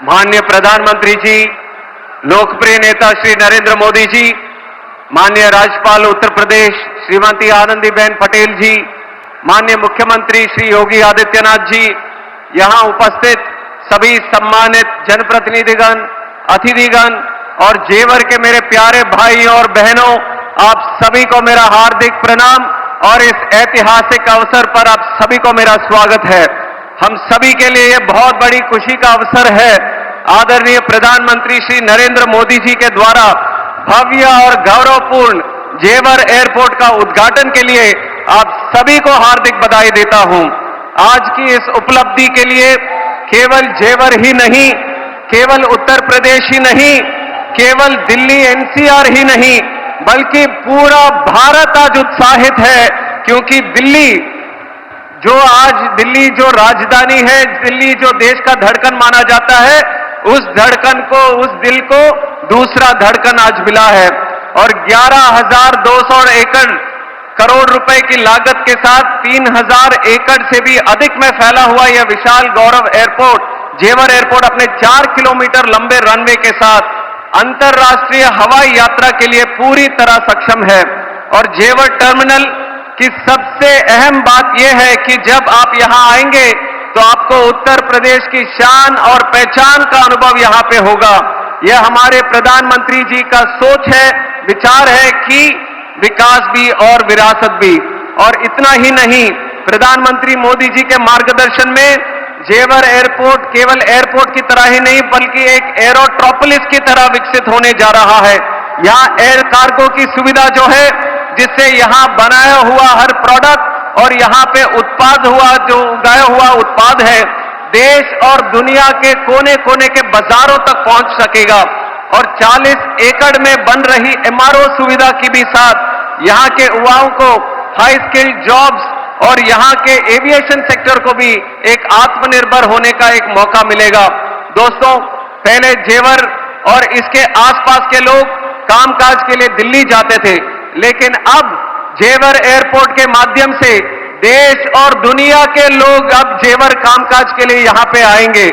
माननीय प्रधानमंत्री जी, लोकप्रिय नेता श्री नरेंद्र मोदी जी, माननीय राज्यपाल उत्तर प्रदेश श्रीमती आनंदीबेन पटेल जी, माननीय मुख्यमंत्री श्री योगी आदित्यनाथ जी, यहां उपस्थित सभी सम्मानित जनप्रतिनिधिगण, अतिथिगण और जेवर के मेरे प्यारे भाई और बहनों, आप सभी को मेरा हार्दिक प्रणाम और इस ऐतिहासिक अवसर पर आप सभी को मेरा स्वागत है। हम सभी के लिए यह बहुत बड़ी खुशी का अवसर है। आदरणीय प्रधानमंत्री श्री नरेंद्र मोदी जी के द्वारा भव्य और गौरवपूर्ण जेवर एयरपोर्ट का उद्घाटन के लिए आप सभी को हार्दिक बधाई देता हूं। आज की इस उपलब्धि के लिए केवल जेवर ही नहीं, केवल उत्तर प्रदेश ही नहीं, केवल दिल्ली एनसीआर ही नहीं, बल्कि पूरा भारत आज उत्साहित है, क्योंकि दिल्ली जो राजधानी है, दिल्ली जो देश का धड़कन माना जाता है, उस धड़कन को, उस दिल को दूसरा धड़कन आज मिला है। और 11,200 करोड़ रुपए की लागत के साथ 3,000 एकड़ से भी अधिक में फैला हुआ यह विशाल गौरव एयरपोर्ट, जेवर एयरपोर्ट, अपने 4 किलोमीटर लंबे रनवे के साथ अंतर्राष्ट्रीय हवाई यात्रा के लिए पूरी तरह सक्षम है। और जेवर टर्मिनल की सबसे अहम बात यह है कि जब आप यहां आएंगे तो आपको उत्तर प्रदेश की शान और पहचान का अनुभव यहां पे होगा। यह हमारे प्रधानमंत्री जी का सोच है, विचार है कि विकास भी और विरासत भी। और इतना ही नहीं, प्रधानमंत्री मोदी जी के मार्गदर्शन में जेवर एयरपोर्ट केवल एयरपोर्ट की तरह ही नहीं, बल्कि एक एरोट्रोपोलिस की तरह विकसित होने जा रहा है। यहां एयर कार्गो की सुविधा जो है, जिससे यहां बनाया हुआ हर प्रोडक्ट और यहां पे उत्पाद हुआ, जो उगाया हुआ उत्पाद है, देश और दुनिया के कोने कोने के बाजारों तक पहुंच सकेगा। और 40 एकड़ में बन रही एमआरओ सुविधा की भी साथ यहां के युवाओं को हाई स्किल्ड जॉब्स और यहां के एविएशन सेक्टर को भी एक आत्मनिर्भर होने का एक मौका मिलेगा। दोस्तों, पहले जेवर और इसके आसपास के लोग कामकाज के लिए दिल्ली जाते थे, लेकिन अब जेवर एयरपोर्ट के माध्यम से देश और दुनिया के लोग अब जेवर कामकाज के लिए यहां पे आएंगे।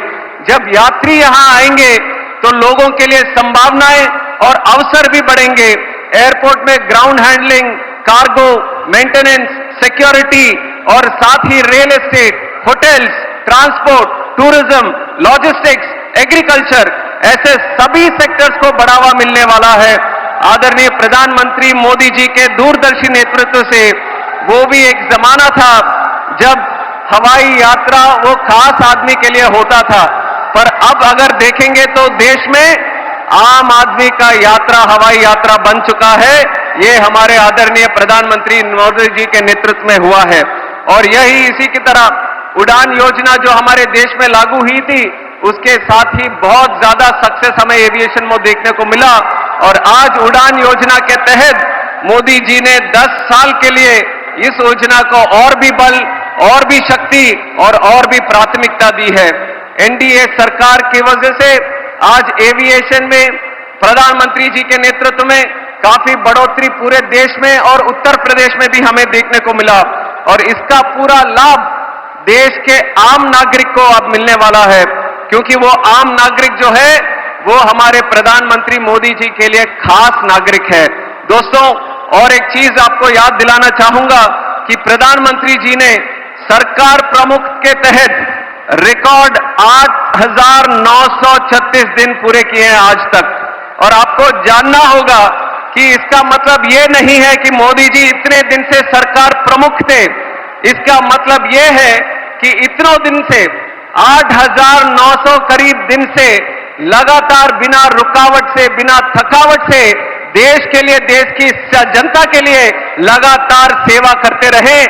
जब यात्री यहां आएंगे तो लोगों के लिए संभावनाएं और अवसर भी बढ़ेंगे। एयरपोर्ट में ground handling, cargo, maintenance, security और साथ ही real estate, hotels, transport, tourism, logistics, agriculture, ऐसे सभी सेक्टर्स को बढ़ावा मिलने वाला है। आदरणीय प्रधानमंत्री मोदी जी के दूरदर्शी नेतृत्व से वो भी एक जमाना था जब हवाई यात्रा वो खास आदमी के लिए होता था, पर अब अगर देखेंगे तो देश में आम आदमी का यात्रा हवाई यात्रा बन चुका है। ये हमारे आदरणीय प्रधानमंत्री मोदी जी के नेतृत्व में हुआ है। और यही इसी की तरह उड़ान योजना जो हमारे देश में लागू हुई थी, उसके साथ ही बहुत ज्यादा सक्सेस हमें एविएशन में देखने को मिला। और आज उड़ान योजना के तहत मोदी जी ने 10 साल के लिए इस योजना को और भी बल, और भी शक्ति और भी प्राथमिकता दी है। एनडीए सरकार की वजह से आज एविएशन में प्रधानमंत्री जी के नेतृत्व में काफी बढ़ोतरी पूरे देश में और उत्तर प्रदेश में भी हमें देखने को मिला। और इसका पूरा लाभ देश के आम नागरिक को अब मिलने वाला है, क्योंकि वो आम नागरिक जो है वो हमारे प्रधानमंत्री मोदी जी के लिए खास नागरिक है। दोस्तों, और एक चीज आपको याद दिलाना चाहूंगा कि प्रधानमंत्री जी ने सरकार प्रमुख के तहत रिकॉर्ड 8,936 दिन पूरे किए हैं आज तक। और आपको जानना होगा कि इसका मतलब ये नहीं है कि मोदी जी इतने दिन से सरकार प्रमुख थे। इसका मतलब ये है कि इतनों दिन से 8,900 करीब दिन से लगातार बिना रुकावट से, बिना थकावट से देश के लिए, देश की जनता के लिए लगातार सेवा करते रहे।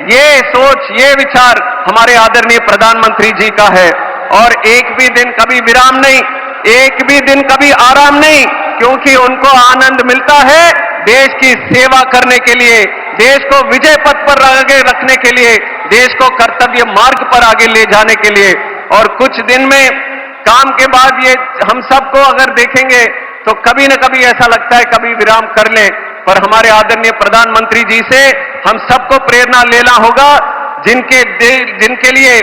ये सोच, ये विचार हमारे आदरणीय प्रधानमंत्री जी का है। और एक भी दिन कभी विराम नहीं, एक भी दिन कभी आराम नहीं, क्योंकि उनको आनंद मिलता है देश की सेवा करने के लिए, देश को विजय पथ पर आगे रखने के लिए, देश को कर्तव्य मार्ग पर आगे ले जाने के लिए। और कुछ दिन में काम के बाद ये हम सबको अगर देखेंगे तो कभी न कभी ऐसा लगता है कभी विराम कर लें, पर हमारे आदरणीय प्रधानमंत्री जी से हम सबको प्रेरणा लेना होगा, जिनके लिए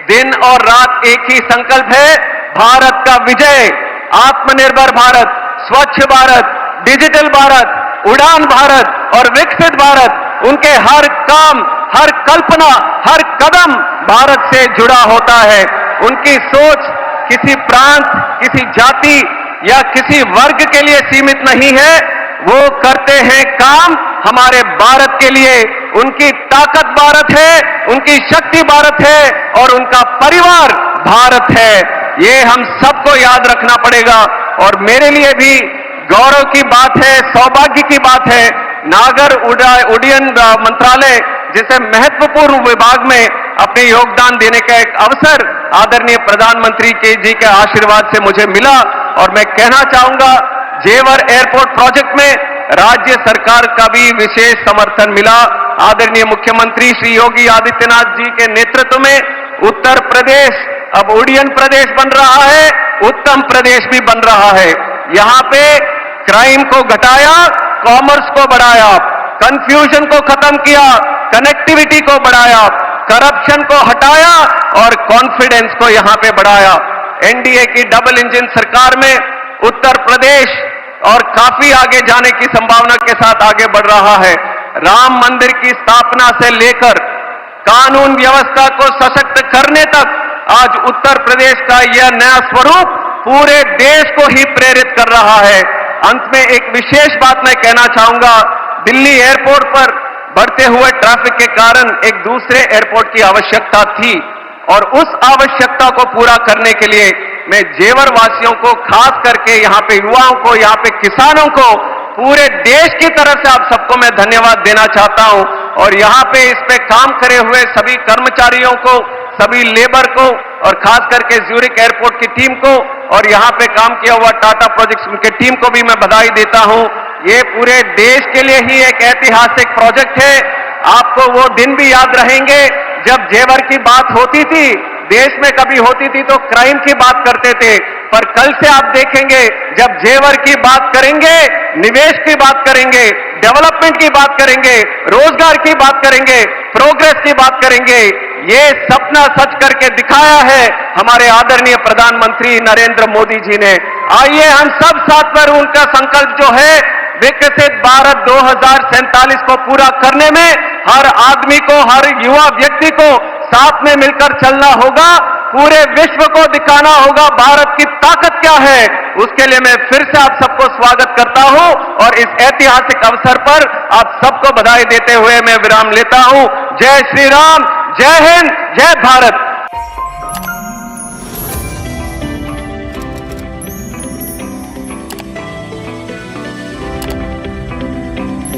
दिन और रात एक ही संकल्प है भारत का विजय, आत्मनिर्भर भारत, स्वच्छ भारत, डिजिटल भारत, उड़ान भारत और विकसित भारत, उनके हर काम, हर कल्पना, हर कदम भारत से जुड़ा होता है। उनकी सोच किसी प्रांत, किसी जाति या किसी वर्ग के लिए सीमित नहीं है। वो करते हैं काम हमारे भारत के लिए। उनकी ताकत भारत है, उनकी शक्ति भारत है और उनका परिवार भारत है। ये हम सबको याद रखना पड़ेगा। और मेरे लिए भी गौरव की बात है, सौभाग्य की बात है, नागर उड्डयन मंत्रालय जैसे महत्वपूर्ण विभाग में अपने योगदान देने का एक अवसर आदरणीय प्रधानमंत्री जी के आशीर्वाद से मुझे मिला। और मैं कहना चाहूंगा, जेवर एयरपोर्ट प्रोजेक्ट में राज्य सरकार का भी विशेष समर्थन मिला। आदरणीय मुख्यमंत्री श्री योगी आदित्यनाथ जी के नेतृत्व में उत्तर प्रदेश अब उड्डयन प्रदेश बन रहा है, उत्तम प्रदेश भी बन रहा है। यहां पे क्राइम को घटाया, कॉमर्स को बढ़ाया, कंफ्यूजन को खत्म किया, कनेक्टिविटी को बढ़ाया, करप्शन को हटाया और कॉन्फिडेंस को यहां पे बढ़ाया। एनडीए की डबल इंजन सरकार में उत्तर प्रदेश और काफी आगे जाने की संभावना के साथ आगे बढ़ रहा है। राम मंदिर की स्थापना से लेकर कानून व्यवस्था को सशक्त करने तक आज उत्तर प्रदेश का यह नया स्वरूप पूरे देश को ही प्रेरित कर रहा है। अंत में एक विशेष बात मैं कहना चाहूंगा, दिल्ली एयरपोर्ट पर बढ़ते हुए ट्रैफिक के कारण एक दूसरे एयरपोर्ट की आवश्यकता थी और उस आवश्यकता को पूरा करने के लिए मैं जेवर वासियों को, खास करके यहां पे युवाओं को, यहां पे किसानों को, पूरे देश की तरफ से आप सबको मैं धन्यवाद देना चाहता हूं। और यहां पे इस पे काम करे हुए सभी कर्मचारियों को, सभी लेबर को और खास करके ज्यूरिक एयरपोर्ट की टीम को और यहां पे काम किया हुआ टाटा प्रोजेक्ट्स उनके टीम को भी मैं बधाई देता हूं। ये पूरे देश के लिए ही एक ऐतिहासिक प्रोजेक्ट है। आपको वो दिन भी याद रहेंगे जब जेवर की बात होती थी, देश में कभी होती थी तो क्राइम की बात करते थे, पर कल से आप देखेंगे जब जेवर की बात करेंगे, निवेश की बात करेंगे, डेवलपमेंट की बात करेंगे, रोजगार की बात करेंगे, प्रोग्रेस की बात करेंगे। ये सपना सच करके दिखाया है हमारे आदरणीय प्रधानमंत्री नरेंद्र मोदी जी ने। आइए हम सब साथ पर उनका संकल्प जो है विकसित भारत 2047 को पूरा करने में हर आदमी को, हर युवा व्यक्ति को साथ में मिलकर चलना होगा। पूरे विश्व को दिखाना होगा भारत की ताकत क्या है। उसके लिए मैं फिर से आप सबको स्वागत करता हूं और इस ऐतिहासिक अवसर पर आप सबको बधाई देते हुए मैं विराम लेता हूं। जय श्री राम, जय हिंद, जय भारत।